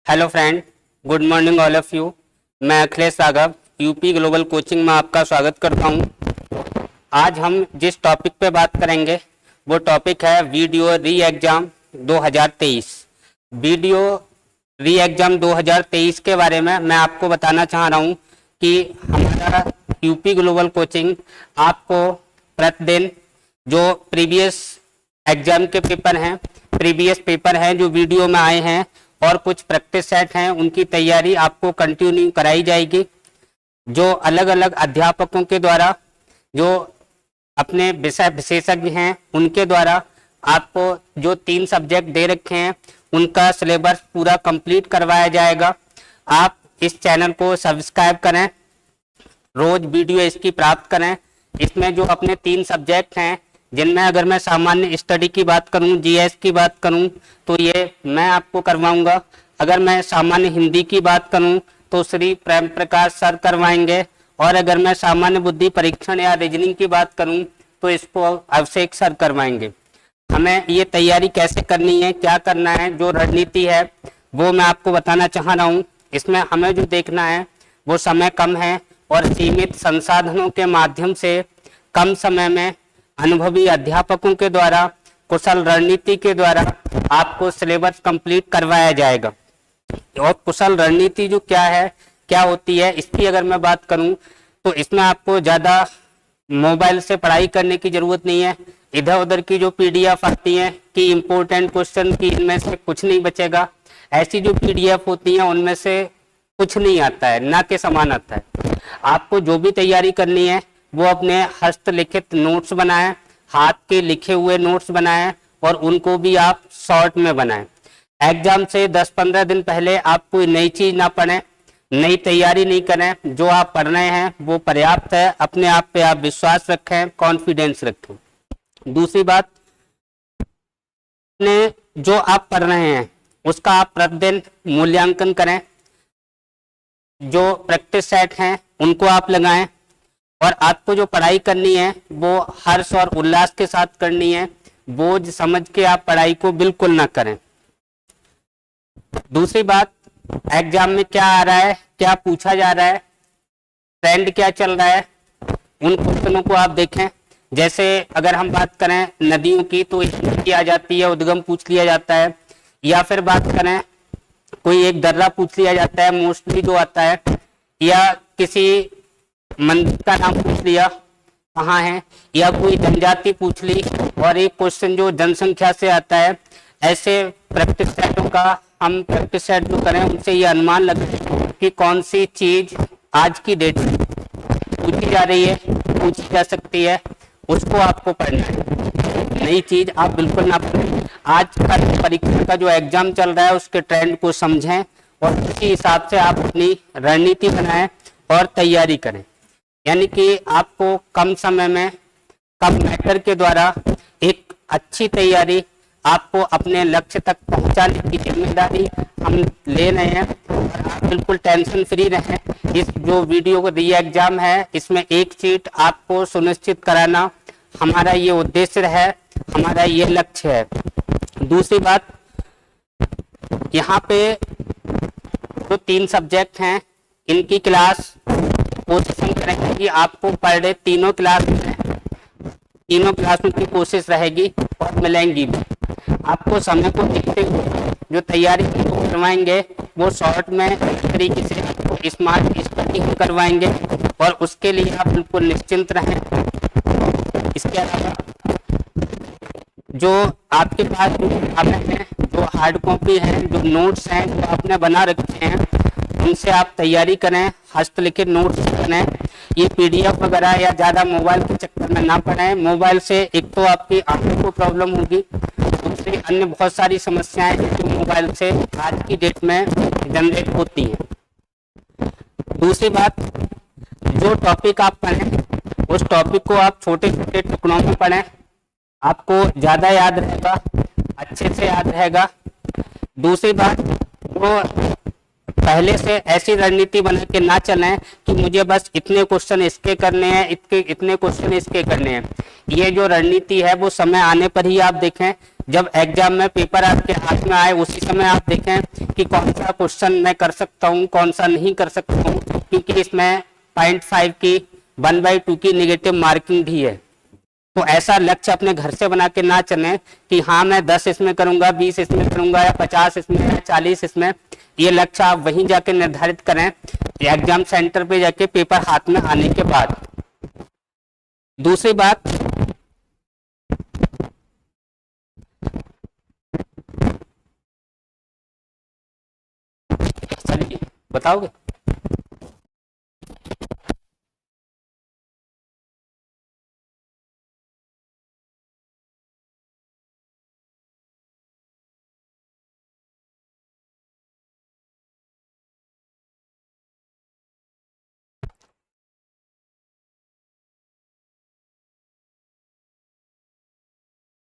Hello friend, good morning all of you. मैं Akhilesh Raghav UP global coaching में आपका स्वागत करता हूं। आज हम जिस टॉपिक पे बात करेंगे वो टॉपिक है वीडियो री एग्ज़ाम 2023। वीडियो री एग्ज़ाम 2023 के बारे में मैं आपको बताना चाह रहा हूं कि हमारा यूपी ग्लोबल कोचिंग आपको प्रतिदिन जो प्रीवियस एग्जाम के प्रीवियस पेपर हैं जो वीडियो में आए हैं और कुछ प्रैक्टिस सेट हैं, उनकी तैयारी आपको कंटिन्यू कराई जाएगी। जो अलग अलग अध्यापकों के द्वारा जो अपने विषय विशेषज्ञ हैं उनके द्वारा आपको जो 3 सब्जेक्ट दे रखे हैं उनका सिलेबस पूरा कंप्लीट करवाया जाएगा। आप इस चैनल को सब्सक्राइब करें, रोज वीडियो इसकी प्राप्त करें। इसमें जो अपने 3 सब्जेक्ट हैं जिनमें अगर मैं सामान्य स्टडी की बात करूं, जीएस की बात करूं तो ये मैं आपको करवाऊंगा। अगर मैं सामान्य हिंदी की बात करूं तो श्री प्रेम प्रकाश सर करवाएंगे, और अगर मैं सामान्य बुद्धि परीक्षण या रीजनिंग की बात करूं तो इसको अभिषेक सर करवाएंगे। हमें ये तैयारी कैसे करनी है, क्या करना है, जो रणनीति है वो मैं आपको बताना चाह रहा हूँ। इसमें हमें जो देखना है वो समय कम है और सीमित संसाधनों के माध्यम से कम समय में अनुभवी अध्यापकों के द्वारा कुशल रणनीति के द्वारा आपको सिलेबस कंप्लीट करवाया जाएगा। और कुशल रणनीति जो क्या होती है, इसकी अगर मैं बात करूं तो इसमें आपको ज़्यादा मोबाइल से पढ़ाई करने की ज़रूरत नहीं है। इधर उधर की जो पीडीएफ आती हैं कि इम्पोर्टेंट क्वेश्चन की, इनमें से कुछ नहीं बचेगा। ऐसी जो पीडीएफ होती हैं उनमें से कुछ नहीं आता है, ना के समान आता है। आपको जो भी तैयारी करनी है वो अपने हस्तलिखित नोट्स बनाएं, हाथ के लिखे हुए नोट्स बनाएं और उनको भी आप शॉर्ट में बनाएं। एग्जाम से 10-15 दिन पहले आप कोई नई चीज ना पढ़ें, नई तैयारी नहीं करें। जो आप पढ़ रहे हैं वो पर्याप्त है। अपने आप पे आप विश्वास रखें, कॉन्फिडेंस रखें। दूसरी बात, जो आप पढ़ रहे हैं उसका आप प्रतिदिन मूल्यांकन करें। जो प्रैक्टिस सेट हैं उनको आप लगाएं और आपको जो पढ़ाई करनी है वो हर्ष और उल्लास के साथ करनी है। बोझ समझ के आप पढ़ाई को बिल्कुल ना करें। दूसरी बात, एग्जाम में क्या आ रहा है, क्या पूछा जा रहा है, ट्रेंड क्या चल रहा है, उन क्वेश्चनों को आप देखें। जैसे अगर हम बात करें नदियों की तो नदी आ जाती है, उद्गम पूछ लिया जाता है। या फिर बात करें कोई एक दर्रा पूछ लिया जाता है मोस्टली जो आता है, या किसी मंदिर का नाम पूछ लिया कहाँ है, या कोई जनजाति पूछ ली और एक क्वेश्चन जो जनसंख्या से आता है। ऐसे प्रैक्टिस सेटों का हम प्रैक्टिस सेट जो करें उनसे ये अनुमान लगे कि कौन सी चीज आज की डेट में पूछी जा रही है, पूछी जा सकती है, उसको आपको पढ़ना है। नई चीज आप बिल्कुल ना पढ़ें। आज का परीक्षा का जो एग्जाम चल रहा है उसके ट्रेंड को समझें और उसी हिसाब से आप अपनी रणनीति बनाएं और तैयारी करें। यानी कि आपको कम समय में कम मैटर के द्वारा एक अच्छी तैयारी, आपको अपने लक्ष्य तक पहुंचाने की जिम्मेदारी हम ले रहे हैं। और आप बिल्कुल टेंशन फ्री रहें। इस जो वीडियो को री एग्जाम है इसमें एक चीज आपको सुनिश्चित कराना हमारा ये उद्देश्य है, हमारा ये लक्ष्य है। दूसरी बात, यहाँ पे जो 3 सब्जेक्ट हैं इनकी क्लास कोशिश हम करेंगे कि आपको पर डे तीनों क्लासों की कोशिश रहेगी और मिलेंगी भी। आपको समय को देखते हुए जो तैयारी करवाएंगे वो शॉर्ट में तरीके से आपको स्मार्ट स्टडी करवाएंगे और उसके लिए आप बिल्कुल निश्चिंत रहें। इसके अलावा जो आपके पास जो किताबें हैं, जो हार्ड कॉपी हैं, जो नोट्स हैं जो आपने बना रखे हैं उनसे आप तैयारी करें, हस्तलिखित नोट्स करें। ये पीडीएफ वगैरह या ज़्यादा मोबाइल के चक्कर में ना पड़ें। मोबाइल से एक तो आपकी आंखों को प्रॉब्लम होगी, दूसरी अन्य बहुत सारी समस्याएं जो मोबाइल से आज की डेट में जनरेट होती हैं। दूसरी बात, जो टॉपिक आप पढ़ें उस टॉपिक को आप छोटे छोटे टुकड़ों में पढ़ें, आपको ज़्यादा याद रहेगा, अच्छे से याद रहेगा। दूसरी बात, वो पहले से ऐसी रणनीति बना के ना चलें कि मुझे बस इतने क्वेश्चन इसके करने हैं, इतने क्वेश्चन इसके करने हैं। ये जो रणनीति है वो समय आने पर ही आप देखें। जब एग्जाम में पेपर आपके हाथ में आए उसी समय आप देखें कि कौन सा क्वेश्चन मैं कर सकता हूँ, कौन सा नहीं कर सकता हूँ, क्योंकि इसमें 0.5 की 1/2 की नेगेटिव मार्किंग भी है। तो ऐसा लक्ष्य अपने घर से बना के ना चले कि हाँ मैं 10 इसमें करूंगा, 20 इसमें करूंगा, या 50 इसमें, या 40 इसमें। ये लक्ष्य आप वहीं जाके निर्धारित करें एग्जाम सेंटर पे जाके पेपर हाथ में आने के बाद। दूसरी बात, चलिए बताओगे।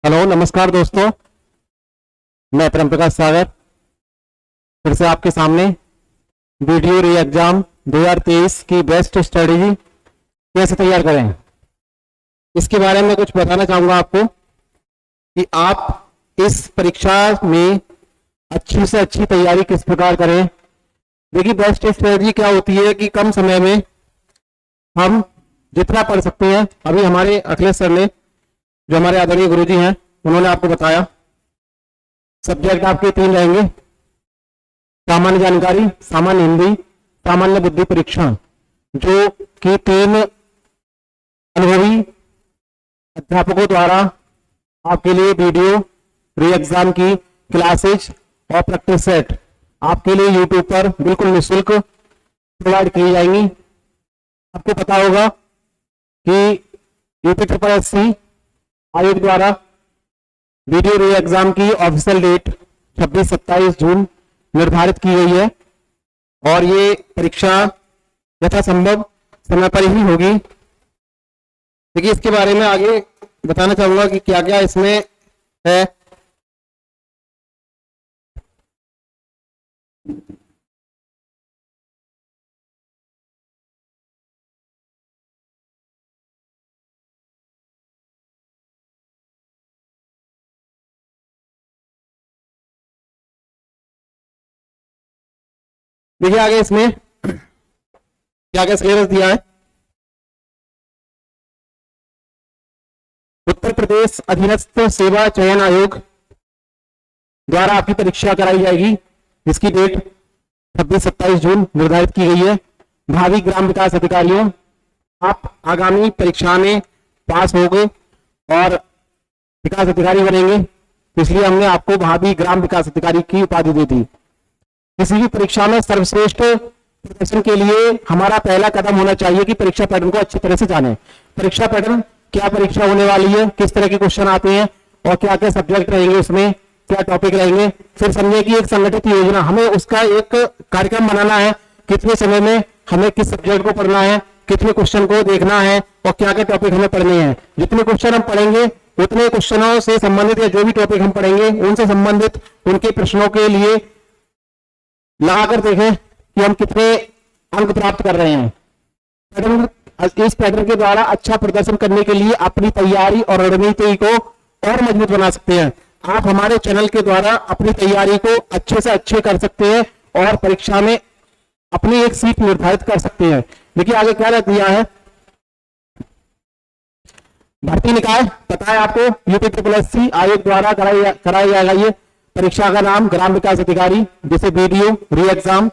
हेलो, नमस्कार दोस्तों, मैं प्रेम प्रकाश सागर फिर से आपके सामने वीडियो री एग्जाम 2023 की बेस्ट स्ट्रेटेजी कैसे तैयार करें इसके बारे में कुछ बताना चाहूंगा आपको कि आप इस परीक्षा में अच्छी से अच्छी तैयारी किस प्रकार करें। देखिए, बेस्ट स्ट्रेटेजी क्या होती है कि कम समय में हम जितना पढ़ सकते हैं। अभी हमारे अखिलेश सर ने, जो हमारे आदरणीय गुरुजी हैं, उन्होंने आपको बताया सब्जेक्ट आपके 3 रहेंगे, सामान्य जानकारी, सामान्य हिंदी, सामान्य बुद्धि परीक्षण, जो कि 3 अनुभवी अध्यापकों द्वारा आपके लिए वीडियो री एग्जाम की क्लासेज और प्रैक्टिस सेट आपके लिए यूट्यूब पर बिल्कुल निःशुल्क प्रोवाइड की जाएंगी। आपको पता होगा कि यूपी आयोग द्वारा वीडियो री एग्जाम की ऑफिशियल डेट 26-27 जून निर्धारित की गई है और ये परीक्षा यथासंभव समय पर ही होगी। देखिए, इसके बारे में आगे बताना चाहूंगा कि क्या क्या इसमें है। देखिए, आगे इसमें क्या क्या सिलेबस दिया है। उत्तर प्रदेश अधीनस्थ सेवा चयन आयोग द्वारा आपकी परीक्षा कराई जाएगी, जिसकी डेट 26-27 जून निर्धारित की गई है। भावी ग्राम विकास अधिकारियों, आप आगामी परीक्षा में पास होंगे और विकास अधिकारी बनेंगे, इसलिए हमने आपको भावी ग्राम विकास अधिकारी की उपाधि दी थी। किसी भी परीक्षा में सर्वश्रेष्ठ प्रदर्शन के लिए हमारा पहला कदम होना चाहिए कि परीक्षा पैटर्न को अच्छी तरह से जानें। परीक्षा पैटर्न, क्या परीक्षा होने वाली है, किस तरह के क्वेश्चन आते हैं और क्या क्या सब्जेक्ट रहेंगे, उसमें क्या टॉपिक रहेंगे। फिर समझिए कि एक संगठित योजना, हमें उसका एक कार्यक्रम बनाना है, कितने समय में हमें किस सब्जेक्ट को पढ़ना है, कितने क्वेश्चन को देखना है और क्या क्या टॉपिक हमें पढ़ने हैं। जितने क्वेश्चन हम पढ़ेंगे उतने क्वेश्चनों से संबंधित या जो भी टॉपिक हम पढ़ेंगे उनसे संबंधित उनके प्रश्नों के लिए लगाकर देखें कि हम कितने अंक प्राप्त कर रहे हैं। इस पैटर्न के द्वारा अच्छा प्रदर्शन करने के लिए अपनी तैयारी और रणनीति को और मजबूत बना सकते हैं। आप हमारे चैनल के द्वारा अपनी तैयारी को अच्छे से अच्छे कर सकते हैं और परीक्षा में अपनी एक सीट निर्धारित कर सकते हैं। देखिए, आगे क्या दिया है। भर्ती निकाय पता है आपको, यूपी आयोग द्वारा कराया जाएगा ये परीक्षा का नाम ग्राम विकास अधिकारी, जैसे वीडियो री एग्जाम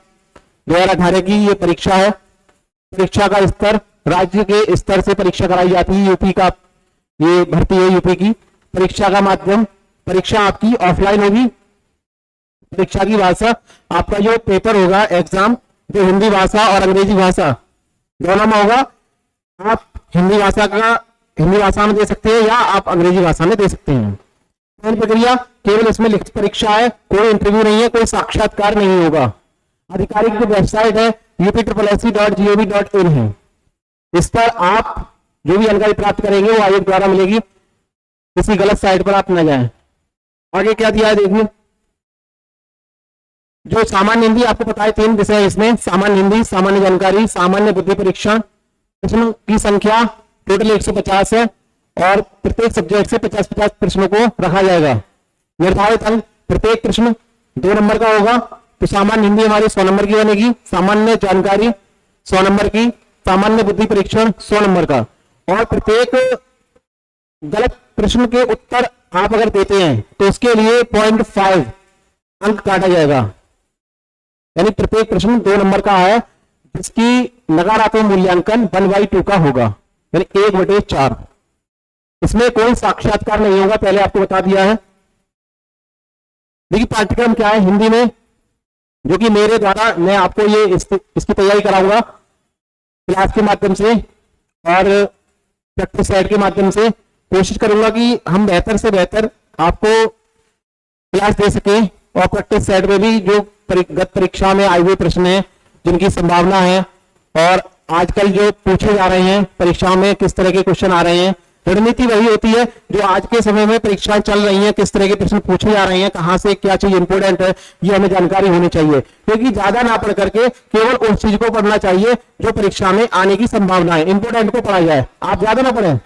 2018 की ये परीक्षा है। परीक्षा का स्तर राज्य के स्तर से परीक्षा कराई जाती है। यूपी का ये भर्ती है, यूपी की। परीक्षा का माध्यम, परीक्षा आपकी ऑफलाइन होगी। परीक्षा की भाषा, आपका जो पेपर होगा एग्जाम, जो हिंदी भाषा और अंग्रेजी भाषा दोनों में होगा। आप हिंदी भाषा में दे सकते हैं या आप अंग्रेजी भाषा में दे सकते हैं। प्रक्रिया केवल इसमें लिखित परीक्षा है, कोई इंटरव्यू नहीं है, कोई साक्षात्कार नहीं होगा। आधिकारिक जो वेबसाइट है upssc.gov.in है, इस पर आप जो भी जानकारी प्राप्त करेंगे वो आयोग द्वारा मिलेगी, किसी गलत साइट पर आप न जाएं। आगे क्या दिया है देखिए, जो सामान्य हिंदी आपको पता है 3 विषय है इसमें, सामान्य हिंदी, सामान्य जानकारी, सामान्य बुद्धि परीक्षण। प्रश्नों की संख्या टोटल 150 है और प्रत्येक सब्जेक्ट से 50-50 प्रश्नों को रखा जाएगा। निर्धारित अंक प्रत्येक प्रश्न 2 नंबर का होगा। तो सामान्य हिंदी हमारी 100 नंबर की बनेगी, सामान्य जानकारी 100 नंबर की, सामान्य बुद्धि परीक्षण 100 नंबर का। और प्रत्येक गलत प्रश्न के उत्तर आप अगर देते हैं तो उसके लिए 0.5 अंक काटा जाएगा। यानी प्रत्येक प्रश्न 2 नंबर का है, जिसकी नकारात्मक मूल्यांकन 1/2 का होगा, यानी 1/4। इसमें कोई साक्षात्कार नहीं होगा, पहले आपको बता दिया है। देखिए पाठ्यक्रम क्या है हिंदी में, जो कि मेरे द्वारा मैं आपको ये इसकी तैयारी कराऊंगा क्लास के माध्यम से और प्रैक्टिस सेट के माध्यम से। कोशिश करूंगा कि हम बेहतर से बेहतर आपको क्लास दे सकें और प्रैक्टिस सेट में भी जो गत परीक्षा में आए हुए प्रश्न हैं जिनकी संभावना है और आजकल जो पूछे जा रहे हैं परीक्षाओं में किस तरह के क्वेश्चन आ रहे हैं। रणनीति वही होती है जो आज के समय में परीक्षाएं चल रही हैं, किस तरह के प्रश्न पूछे जा रहे हैं, कहां से क्या चीज इंपोर्टेंट है, ये हमें जानकारी होनी चाहिए। क्योंकि ज्यादा ना पढ़ करके केवल उस चीज को पढ़ना चाहिए जो परीक्षा में आने की संभावना है, इंपोर्टेंट को पढ़ा जाए, आप ज्यादा ना पढ़ें।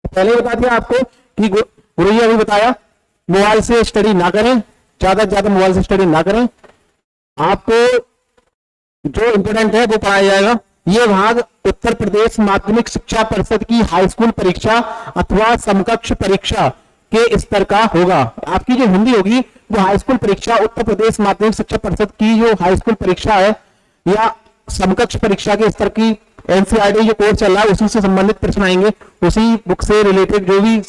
पहले ही बता दिया आपको कि गुरु जी अभी बताया मोबाइल से स्टडी ना करें, ज्यादा से ज्यादा मोबाइल से स्टडी ना करें, आपको जो इंपोर्टेंट है वो पढ़ाया जाएगा। ये भाग उत्तर प्रदेश माध्यमिक शिक्षा परिषद की हाई स्कूल परीक्षा अथवा समकक्ष परीक्षा के स्तर का होगा। आपकी जो हिंदी होगी वो हाई स्कूल परीक्षा उत्तर प्रदेश माध्यमिक शिक्षा परिषद की जो हाई स्कूल परीक्षा है या समकक्ष परीक्षा के स्तर की एनसीईआरटी जो कोर्स चल रहा है उसी से संबंधित प्रश्न आएंगे, उसी बुक से रिलेटेड जो भी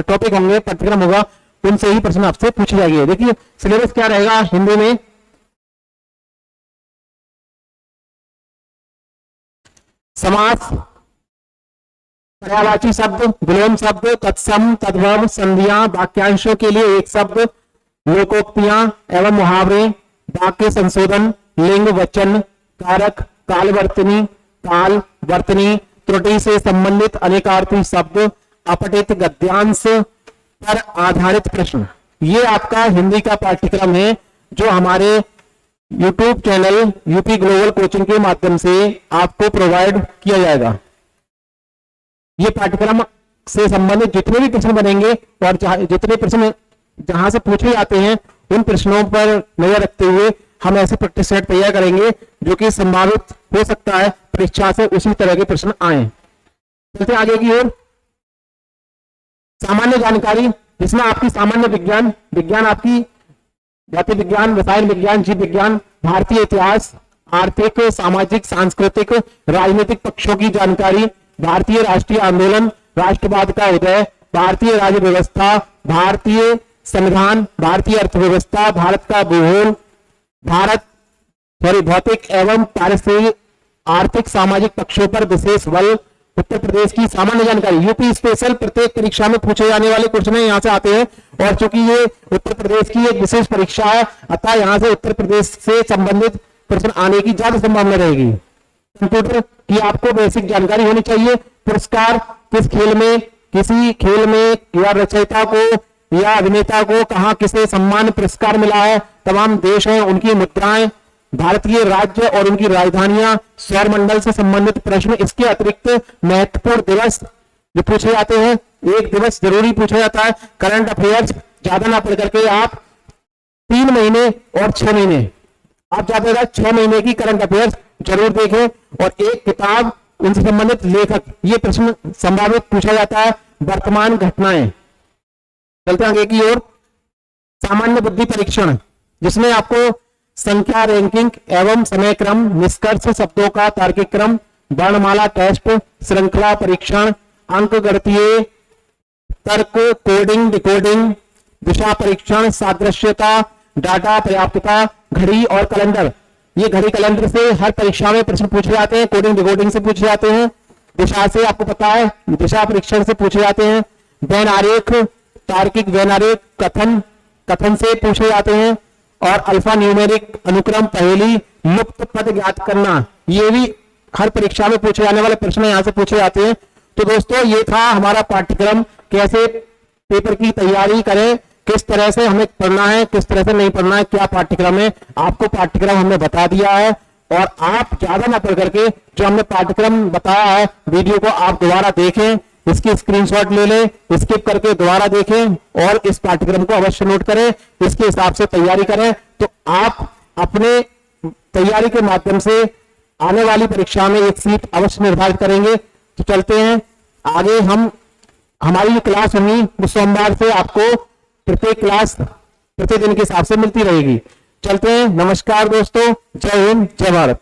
टॉपिक होंगे, पाठ्यक्रम होगा, उनसे ही प्रश्न आपसे पूछे जाएंगे। देखिए सिलेबस क्या रहेगा हिंदी में। समास, पर्यायवाची शब्द, विलोम शब्द, तत्सम, तद्भव, संधियां, वाक्यांशों के लिए एक शब्द, लोकोक्तियां एवं मुहावरे, वाक्य संशोधन, लिंग, वचन, कारक, कालवर्तनी, काल, वर्तनी, त्रुटि से संबंधित अनेकार्थी शब्द, अपठित गद्यांश पर आधारित प्रश्न। ये आपका हिंदी का पाठ्यक्रम है जो हमारे YouTube channel UP global coaching के माध्यम से आपको प्रोवाइड किया जाएगा। ये पाठ्यक्रम से संबंधित जितने भी प्रश्न बनेंगे और जितने प्रश्न जहां से पूछे जाते हैं उन प्रश्नों पर नजर रखते हुए हम ऐसे प्रैक्टिस सेट तैयार करेंगे जो कि संभावित हो सकता है परीक्षा से उसी तरह के प्रश्न आए। चलते आगे की ओर। सामान्य जानकारी, जिसमें आपकी सामान्य विज्ञान आपकी जाति विज्ञान, रसायन विज्ञान, जीव विज्ञान, भारतीय इतिहास, आर्थिक, सामाजिक, सांस्कृतिक, राजनीतिक पक्षों की जानकारी, भारतीय राष्ट्रीय आंदोलन, राष्ट्रवाद का उदय, भारतीय राज्य व्यवस्था, भारतीय संविधान, भारतीय अर्थव्यवस्था, भारत का भूगोल, भौतिक एवं पारिस्थितिक, आर्थिक, सामाजिक पक्षों पर विशेष बल, उत्तर प्रदेश की सामान्य जानकारी। यूपी स्पेशल प्रत्येक परीक्षा में पूछे जाने वाले क्वेश्चन यहाँ से आते हैं और चूंकि ये उत्तर प्रदेश की एक विशेष परीक्षा है अतः यहाँ से उत्तर प्रदेश से संबंधित प्रश्न आने की ज्यादा संभावना रहेगी। कंप्यूटर की आपको बेसिक जानकारी होनी चाहिए। पुरस्कार, किस खेल में, किसी खेल में या रचयिता को या अभिनेता को कहाँ किसे सम्मान पुरस्कार मिला है, तमाम देश हैं उनकी मुद्राएं, भारतीय राज्य और उनकी राजधानियां, सौर मंडल से संबंधित प्रश्न। इसके अतिरिक्त महत्वपूर्ण दिवस जो पूछे जाते हैं, एक दिवस जरूरी पूछा जाता है। करंट अफेयर्स ज्यादा ना पढ़ करके आप 3 महीने और 6 महीने, आप ज्यादा 6 महीने की करंट अफेयर्स जरूर देखें और एक किताब, उनसे संबंधित लेखक, ये प्रश्न संभावित पूछा जाता है। वर्तमान घटनाएं। चलते आगे की ओर। सामान्य बुद्धि परीक्षण, जिसमें आपको संख्या, रैंकिंग एवं समय क्रम, निष्कर्ष, शब्दों का तार्किक क्रम, वर्णमाला टेस्ट, श्रृंखला परीक्षण, अंक गणितीय, तर्क, कोडिंग, डिकोडिंग, दिशा परीक्षण, सादृश्यता, डाटा पर्याप्तता, घड़ी और कैलेंडर। ये घड़ी कैलेंडर से हर परीक्षा में प्रश्न पूछे जाते हैं। कोडिंग डिकोडिंग से पूछे जाते हैं। दिशा से आपको पता है, दिशा परीक्षण से पूछे जाते हैं। वैन आरेख, तार्किक वैन आरेख, कथन से पूछे जाते हैं। और अल्फा न्यूमेरिक अनुक्रम पहेली, लुप्त पद ज्ञात करना, ये भी हर परीक्षा में पूछे जाने वाले प्रश्न यहाँ से पूछे जाते हैं। तो दोस्तों ये था हमारा पाठ्यक्रम, कैसे पेपर की तैयारी करें, किस तरह से हमें पढ़ना है, किस तरह से नहीं पढ़ना है, क्या पाठ्यक्रम है, आपको पाठ्यक्रम हमने बता दिया है। और आप ज्यादा ना पढ़ करके जो हमने पाठ्यक्रम बताया है वीडियो को आप दोबारा देखें, इसकी स्क्रीनशॉट ले लें, स्किप करके दोबारा देखें और इस पाठ्यक्रम को अवश्य नोट करें, इसके हिसाब से तैयारी करें, तो आप अपने तैयारी के माध्यम से आने वाली परीक्षा में एक सीट अवश्य निर्धारित करेंगे। तो चलते हैं आगे। हमारी जो क्लास होगी वो सोमवार से आपको प्रत्येक क्लास प्रतिदिन के हिसाब से मिलती रहेगी। चलते हैं। नमस्कार दोस्तों, जय हिंद, जय भारत।